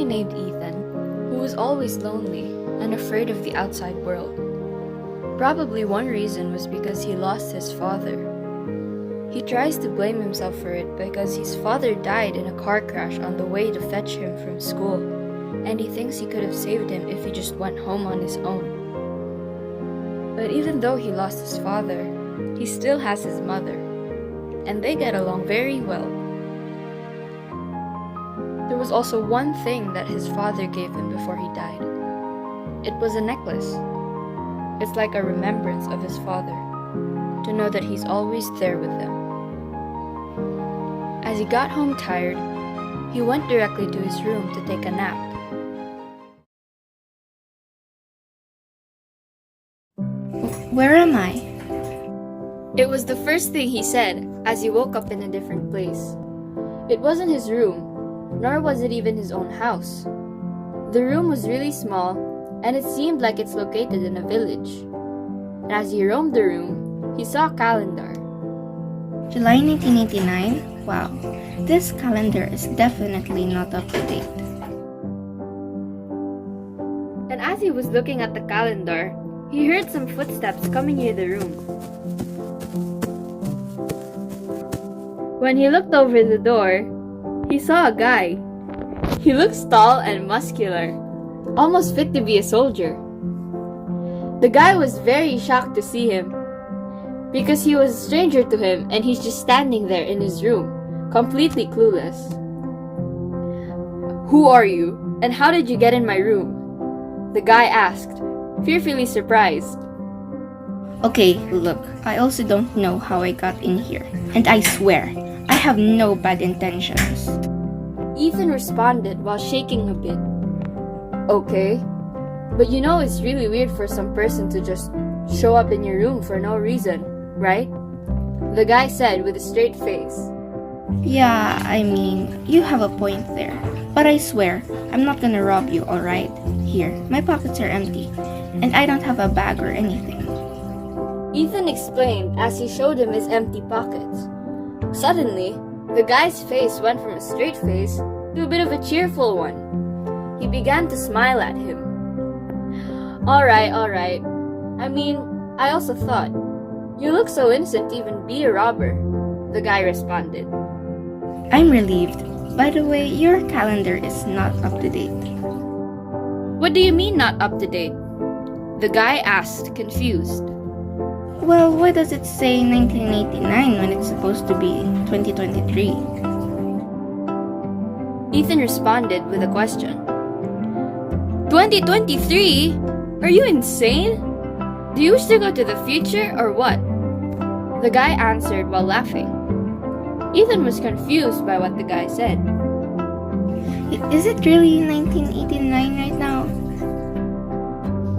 boy named Ethan who was always lonely and afraid of the outside world. Probably one reason was because he lost his father. He tries to blame himself for it because his father died in a car crash on the way to fetch him from school, and he thinks he could have saved him if he just went home on his own. But even though he lost his father, he still has his mother, and they get along very well. There was also one thing that his father gave him before he died. It was a necklace. It's like a remembrance of his father, to know that he's always there with them. As he got home tired, he went directly to his room to take a nap. Where am I? It was the first thing he said as he woke up in a different place. It wasn't his room, nor was it even his own house. The room was really small, and it seemed like it's located in a village. And as he roamed the room, he saw a calendar. July 1989? Wow, this calendar is definitely not up to date. And as he was looking at the calendar, he heard some footsteps coming near the room. When he looked over the door, he saw a guy. He looked tall and muscular, almost fit to be a soldier. The guy was very shocked to see him, because he was a stranger to him and he's just standing there in his room, completely clueless. "Who are you, and how did you get in my room?" the guy asked, fearfully surprised. Okay, look, I also don't know how I got in here, and I swear, I have no bad intentions. Ethan responded while shaking a bit. "Okay, but you know it's really weird for some person to just show up in your room for no reason, right?" the guy said with a straight face. Yeah, I mean, you have a point there. But I swear, I'm not gonna rob you, alright? Here, my pockets are empty, and I don't have a bag or anything. Ethan explained as he showed him his empty pockets. Suddenly, the guy's face went from a straight face to a bit of a cheerful one. He began to smile at him. Alright. I mean, I also thought, you look so innocent to even be a robber, the guy responded. I'm relieved. By the way, your calendar is not up to date. What do you mean not up to date? The guy asked, confused. Well, why does it say 1989 when it's supposed to be 2023? Ethan responded with a question. 2023? Are you insane? Do you wish to go to the future or what? The guy answered while laughing. Ethan was confused by what the guy said. Is it really 1989 right now?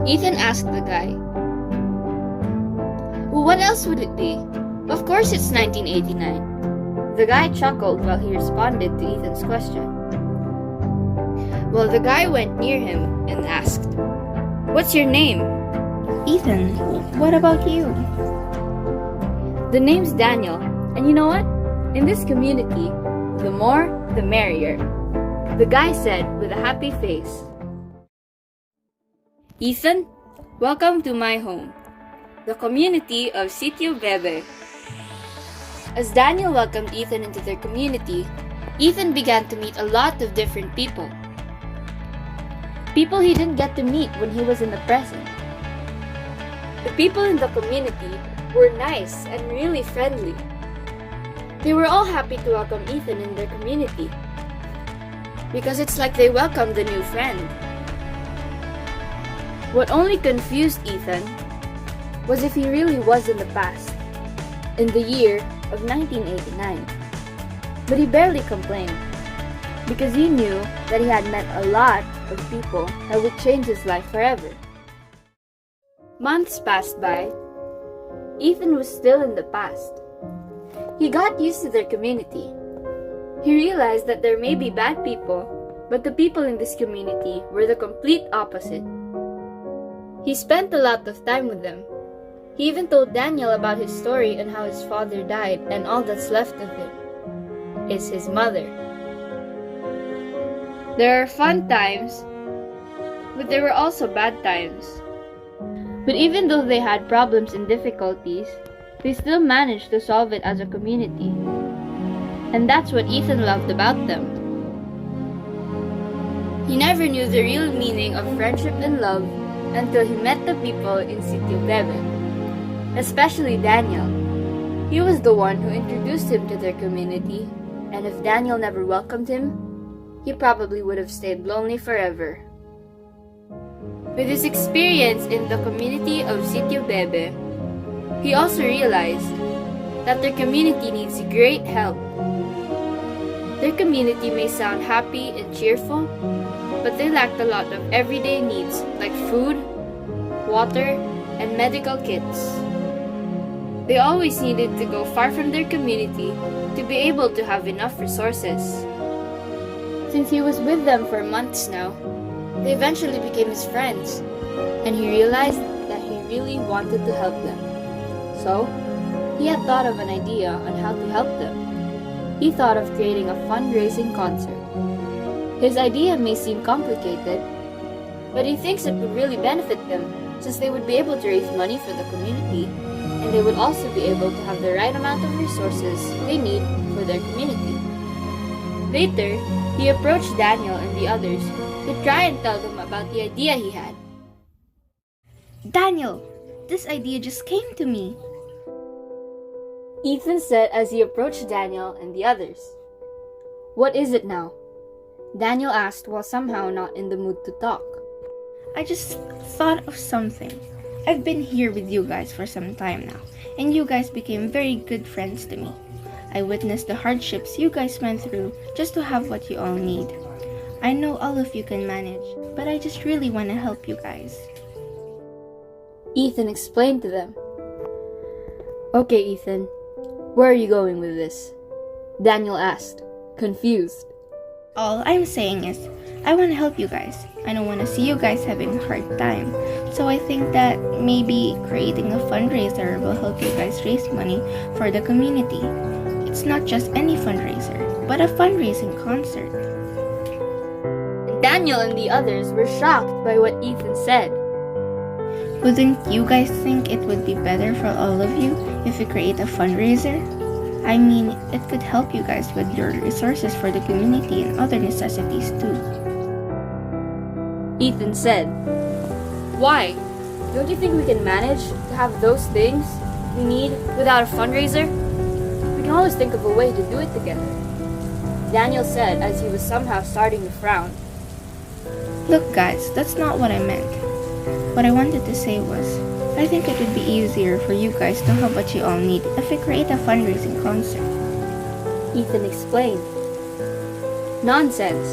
Ethan asked the guy. Well, what else would it be? Of course it's 1989. The guy chuckled while he responded to Ethan's question. Well, the guy went near him and asked, "What's your name?" Ethan, what about you? The name's Daniel, and you know what? In this community, the more, the merrier, the guy said with a happy face. Ethan, welcome to my home, the community of Sitio Bebe. As Daniel welcomed Ethan into their community, Ethan began to meet a lot of different people. People he didn't get to meet when he was in the present. The people in the community were nice and really friendly. They were all happy to welcome Ethan in their community, because it's like they welcomed a new friend. What only confused Ethan was if he really was in the past, in the year of 1989. But he barely complained, because he knew that he had met a lot of people that would change his life forever. Months passed by. Ethan was still in the past. He got used to their community. He realized that there may be bad people, but the people in this community were the complete opposite. He spent a lot of time with them. He even told Daniel about his story and how his father died, and all that's left of him is his mother. There are fun times, but there were also bad times. But even though they had problems and difficulties, they still managed to solve it as a community. And that's what Ethan loved about them. He never knew the real meaning of friendship and love until he met the people in Sitio Bebe, especially Daniel. He was the one who introduced him to their community, and if Daniel never welcomed him, he probably would have stayed lonely forever. With his experience in the community of Sitio Bebe, he also realized that their community needs great help. Their community may sound happy and cheerful, but they lacked a lot of everyday needs like food, water, and medical kits. They always needed to go far from their community to be able to have enough resources. Since he was with them for months now, they eventually became his friends, and he realized that he really wanted to help them. So, he had thought of an idea on how to help them. He thought of creating a fundraising concert. His idea may seem complicated, but he thinks it would really benefit them since they would be able to raise money for the community, and they would also be able to have the right amount of resources they need for their community. Later, he approached Daniel and the others to try and tell them about the idea he had. Daniel, this idea just came to me. Ethan said as he approached Daniel and the others. What is it now? Daniel asked while somehow not in the mood to talk. I just thought of something. I've been here with you guys for some time now, and you guys became very good friends to me. I witnessed the hardships you guys went through just to have what you all need. I know all of you can manage, but I just really want to help you guys. Ethan explained to them. Okay, Ethan, where are you going with this? Daniel asked, confused. All I'm saying is, I want to help you guys. I don't want to see you guys having a hard time. So I think that maybe creating a fundraiser will help you guys raise money for the community. It's not just any fundraiser, but a fundraising concert. Daniel and the others were shocked by what Ethan said. Wouldn't you guys think it would be better for all of you if we create a fundraiser? I mean, it could help you guys with your resources for the community and other necessities too. Ethan said, why? Don't you think we can manage to have those things we need without a fundraiser? We can always think of a way to do it together. Daniel said as he was somehow starting to frown. Look guys, that's not what I meant. What I wanted to say was, I think it would be easier for you guys to have what you all need if we create a fundraising concert. Ethan explained. Nonsense.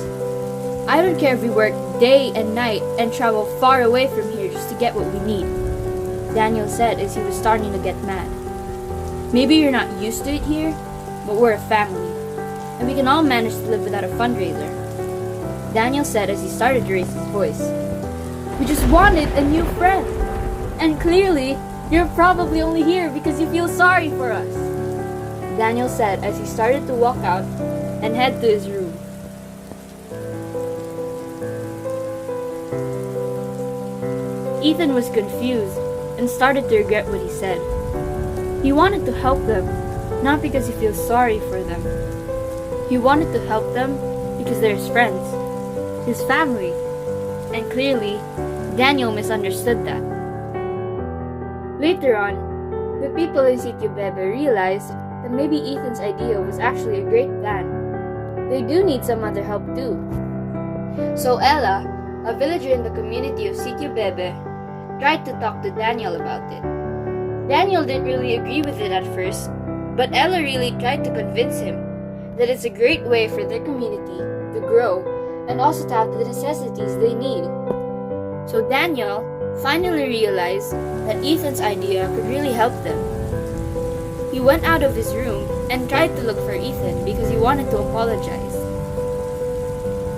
I don't care if we work day and night and travel far away from here just to get what we need, Daniel said as he was starting to get mad. Maybe you're not used to it here, but we're a family, and we can all manage to live without a fundraiser, Daniel said as he started to raise his voice. We just wanted a new friend. And clearly, you're probably only here because you feel sorry for us, Daniel said as he started to walk out and head to his room. Ethan was confused and started to regret what he said. He wanted to help them, not because he feels sorry for them. He wanted to help them because they're his friends, his family, and clearly, Daniel misunderstood that. Later on, the people in Sitio Bebe realized that maybe Ethan's idea was actually a great plan. They do need some other help too. So Ella, a villager in the community of Sitio Bebe, tried to talk to Daniel about it. Daniel didn't really agree with it at first, but Ella really tried to convince him that it's a great way for their community to grow and also to have the necessities they need. So Daniel finally realized that Ethan's idea could really help them. He went out of his room and tried to look for Ethan because he wanted to apologize.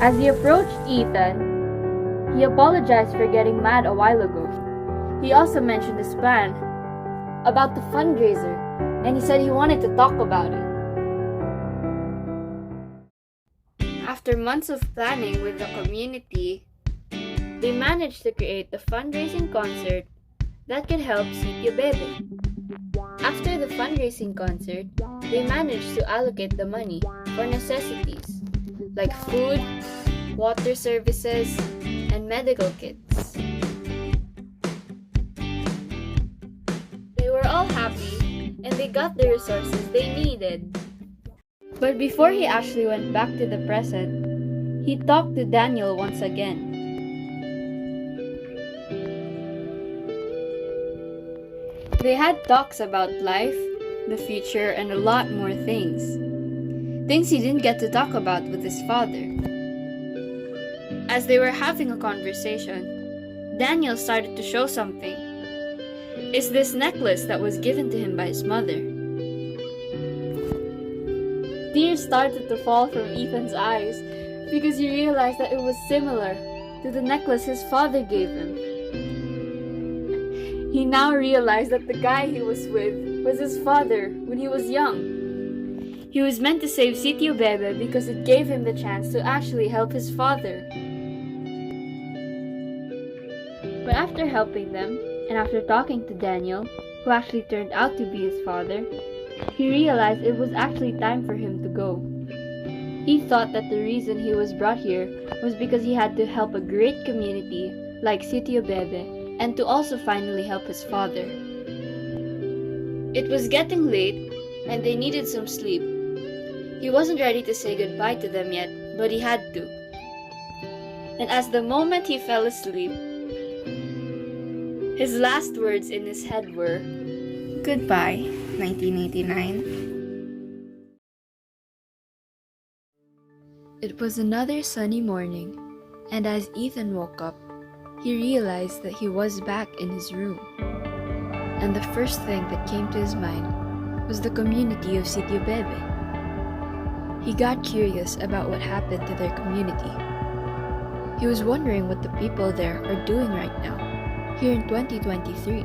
As he approached Ethan, he apologized for getting mad a while ago. He also mentioned his plan about the fundraiser, and he said he wanted to talk about it. After months of planning with the community, they managed to create a fundraising concert that could help Sitio Bebe. After the fundraising concert, they managed to allocate the money for necessities like food, water services, and medical kits. They were all happy and they got the resources they needed. But before he actually went back to the present, he talked to Daniel once again. They had talks about life, the future, and a lot more things. Things he didn't get to talk about with his father. As they were having a conversation, Daniel started to show something. It's this necklace that was given to him by his mother. Tears started to fall from Ethan's eyes because he realized that it was similar to the necklace his father gave him. He now realized that the guy he was with was his father when he was young. He was meant to save Sitio Bebe because it gave him the chance to actually help his father. But after helping them, and after talking to Daniel, who actually turned out to be his father, he realized it was actually time for him to go. He thought that the reason he was brought here was because he had to help a great community like Sitio Bebe and to also finally help his father. It was getting late and they needed some sleep. He wasn't ready to say goodbye to them yet, but he had to. And as the moment he fell asleep, his last words in his head were, Goodbye, 1989. It was another sunny morning, and as Ethan woke up, he realized that he was back in his room. And the first thing that came to his mind was the community of Sitio Bebe. He got curious about what happened to their community. He was wondering what the people there are doing right now, here in 2023.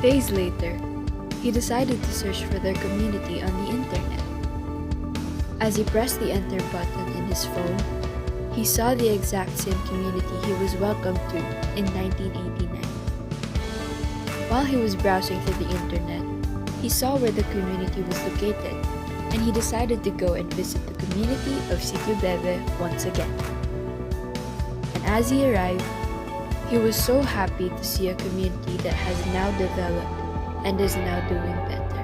Days later, he decided to search for their community on the internet. As he pressed the enter button in his phone, he saw the exact same community he was welcomed to in 1989. While he was browsing through the internet, he saw where the community was located, and he decided to go and visit the community of Sitio Bebe once again. And as he arrived, he was so happy to see a community that has now developed and is now doing better.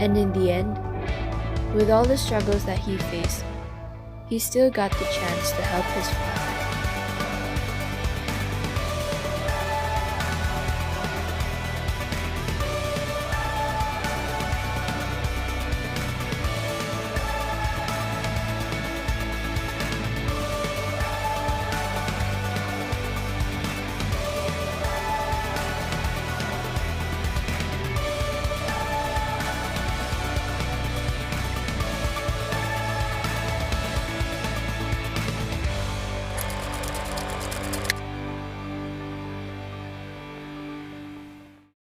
And in the end, with all the struggles that he faced, he still got the chance to help his father.